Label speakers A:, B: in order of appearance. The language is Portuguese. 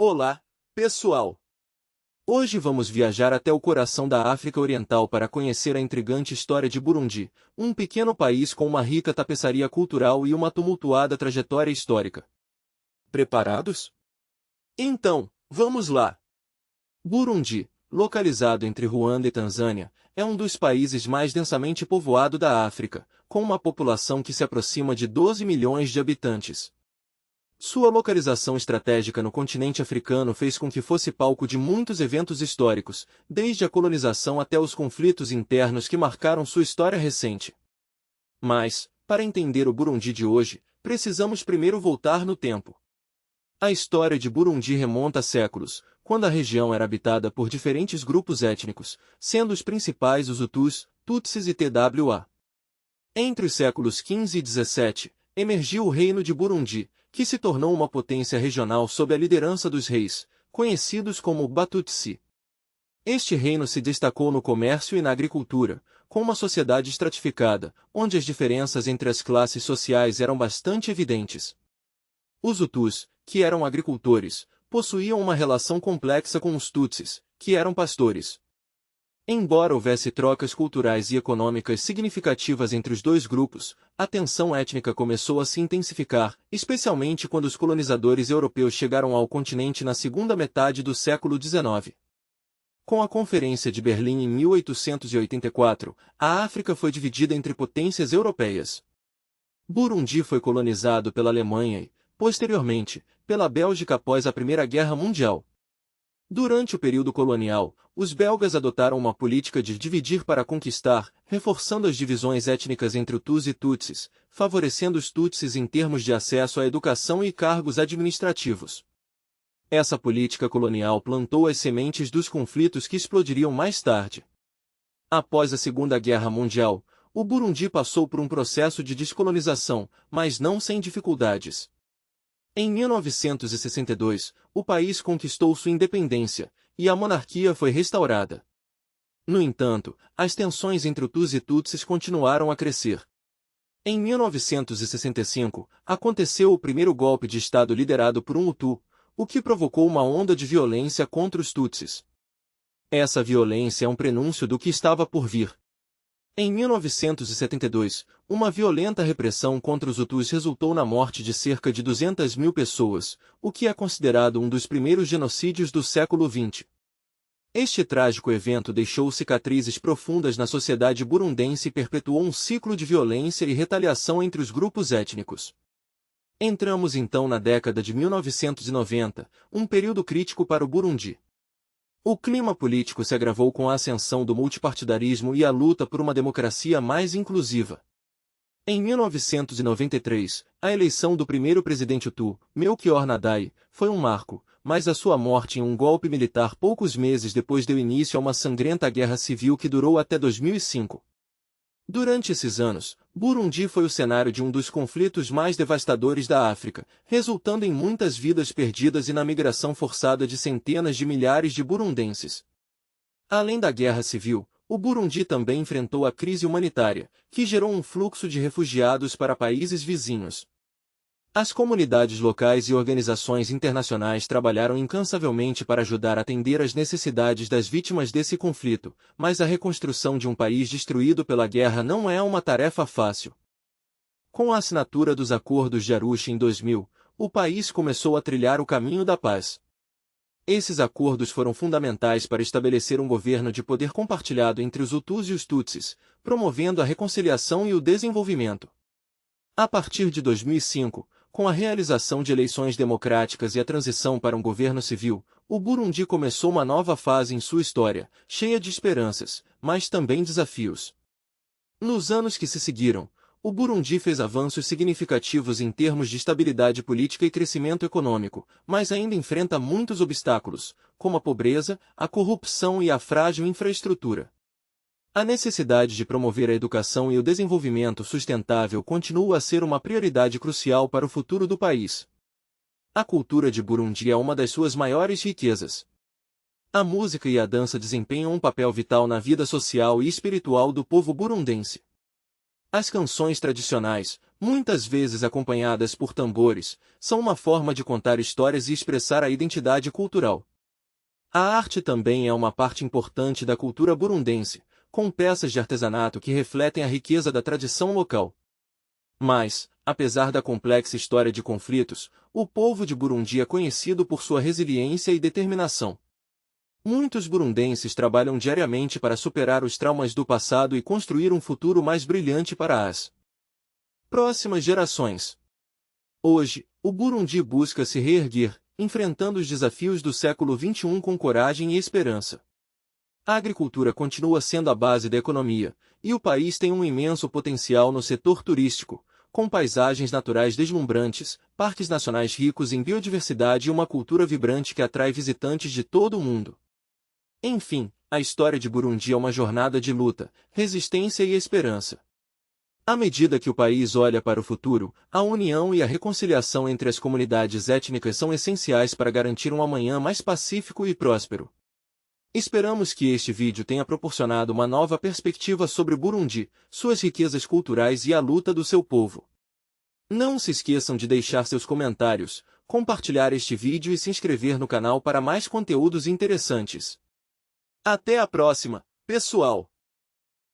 A: Olá, pessoal! Hoje vamos viajar até o coração da África Oriental para conhecer a intrigante história de Burundi, um pequeno país com uma rica tapeçaria cultural e uma tumultuada trajetória histórica. Preparados? Então, vamos lá! Burundi, localizado entre Ruanda e Tanzânia, é um dos países mais densamente povoados da África, com uma população que se aproxima de 12 milhões de habitantes. Sua localização estratégica no continente africano fez com que fosse palco de muitos eventos históricos, desde a colonização até os conflitos internos que marcaram sua história recente. Mas, para entender o Burundi de hoje, precisamos primeiro voltar no tempo. A história de Burundi remonta a séculos, quando a região era habitada por diferentes grupos étnicos, sendo os principais os Hutus, Tutsis e Twa. Entre os séculos XV e XVII, emergiu o Reino de Burundi, que se tornou uma potência regional sob a liderança dos reis, conhecidos como Batutsi. Este reino se destacou no comércio e na agricultura, com uma sociedade estratificada, onde as diferenças entre as classes sociais eram bastante evidentes. Os Hutus, que eram agricultores, possuíam uma relação complexa com os Tutsis, que eram pastores. Embora houvesse trocas culturais e econômicas significativas entre os dois grupos, a tensão étnica começou a se intensificar, especialmente quando os colonizadores europeus chegaram ao continente na segunda metade do século XIX. Com a Conferência de Berlim em 1884, a África foi dividida entre potências europeias. Burundi foi colonizado pela Alemanha e, posteriormente, pela Bélgica após a Primeira Guerra Mundial. Durante o período colonial, os belgas adotaram uma política de dividir para conquistar, reforçando as divisões étnicas entre Hutus e Tutsis, favorecendo os Tutsis em termos de acesso à educação e cargos administrativos. Essa política colonial plantou as sementes dos conflitos que explodiriam mais tarde. Após a Segunda Guerra Mundial, o Burundi passou por um processo de descolonização, mas não sem dificuldades. Em 1962, o país conquistou sua independência, e a monarquia foi restaurada. No entanto, as tensões entre Hutus e Tutsis continuaram a crescer. Em 1965, aconteceu o primeiro golpe de Estado liderado por um Hutu, o que provocou uma onda de violência contra os Tutsis. Essa violência é um prenúncio do que estava por vir. Em 1972, uma violenta repressão contra os Hutus resultou na morte de cerca de 200 mil pessoas, o que é considerado um dos primeiros genocídios do século XX. Este trágico evento deixou cicatrizes profundas na sociedade burundense e perpetuou um ciclo de violência e retaliação entre os grupos étnicos. Entramos então na década de 1990, um período crítico para o Burundi. O clima político se agravou com a ascensão do multipartidarismo e a luta por uma democracia mais inclusiva. Em 1993, a eleição do primeiro presidente Hutu, Melchior Ndadaye, foi um marco, mas a sua morte em um golpe militar poucos meses depois deu início a uma sangrenta guerra civil que durou até 2005. Durante esses anos, Burundi foi o cenário de um dos conflitos mais devastadores da África, resultando em muitas vidas perdidas e na migração forçada de centenas de milhares de burundenses. Além da guerra civil, o Burundi também enfrentou a crise humanitária, que gerou um fluxo de refugiados para países vizinhos. As comunidades locais e organizações internacionais trabalharam incansavelmente para ajudar a atender às necessidades das vítimas desse conflito, mas a reconstrução de um país destruído pela guerra não é uma tarefa fácil. Com a assinatura dos Acordos de Arusha em 2000, o país começou a trilhar o caminho da paz. Esses acordos foram fundamentais para estabelecer um governo de poder compartilhado entre os Hutus e os Tutsis, promovendo a reconciliação e o desenvolvimento. A partir de 2005, com a realização de eleições democráticas e a transição para um governo civil, o Burundi começou uma nova fase em sua história, cheia de esperanças, mas também desafios. Nos anos que se seguiram, o Burundi fez avanços significativos em termos de estabilidade política e crescimento econômico, mas ainda enfrenta muitos obstáculos, como a pobreza, a corrupção e a frágil infraestrutura. A necessidade de promover a educação e o desenvolvimento sustentável continua a ser uma prioridade crucial para o futuro do país. A cultura de Burundi é uma das suas maiores riquezas. A música e a dança desempenham um papel vital na vida social e espiritual do povo burundense. As canções tradicionais, muitas vezes acompanhadas por tambores, são uma forma de contar histórias e expressar a identidade cultural. A arte também é uma parte importante da cultura burundense, com peças de artesanato que refletem a riqueza da tradição local. Mas, apesar da complexa história de conflitos, o povo de Burundi é conhecido por sua resiliência e determinação. Muitos burundenses trabalham diariamente para superar os traumas do passado e construir um futuro mais brilhante para as próximas gerações. Hoje, o Burundi busca se reerguer, enfrentando os desafios do século XXI com coragem e esperança. A agricultura continua sendo a base da economia, e o país tem um imenso potencial no setor turístico, com paisagens naturais deslumbrantes, parques nacionais ricos em biodiversidade e uma cultura vibrante que atrai visitantes de todo o mundo. Enfim, a história de Burundi é uma jornada de luta, resistência e esperança. À medida que o país olha para o futuro, a união e a reconciliação entre as comunidades étnicas são essenciais para garantir um amanhã mais pacífico e próspero. Esperamos que este vídeo tenha proporcionado uma nova perspectiva sobre o Burundi, suas riquezas culturais e a luta do seu povo. Não se esqueçam de deixar seus comentários, compartilhar este vídeo e se inscrever no canal para mais conteúdos interessantes. Até a próxima, pessoal!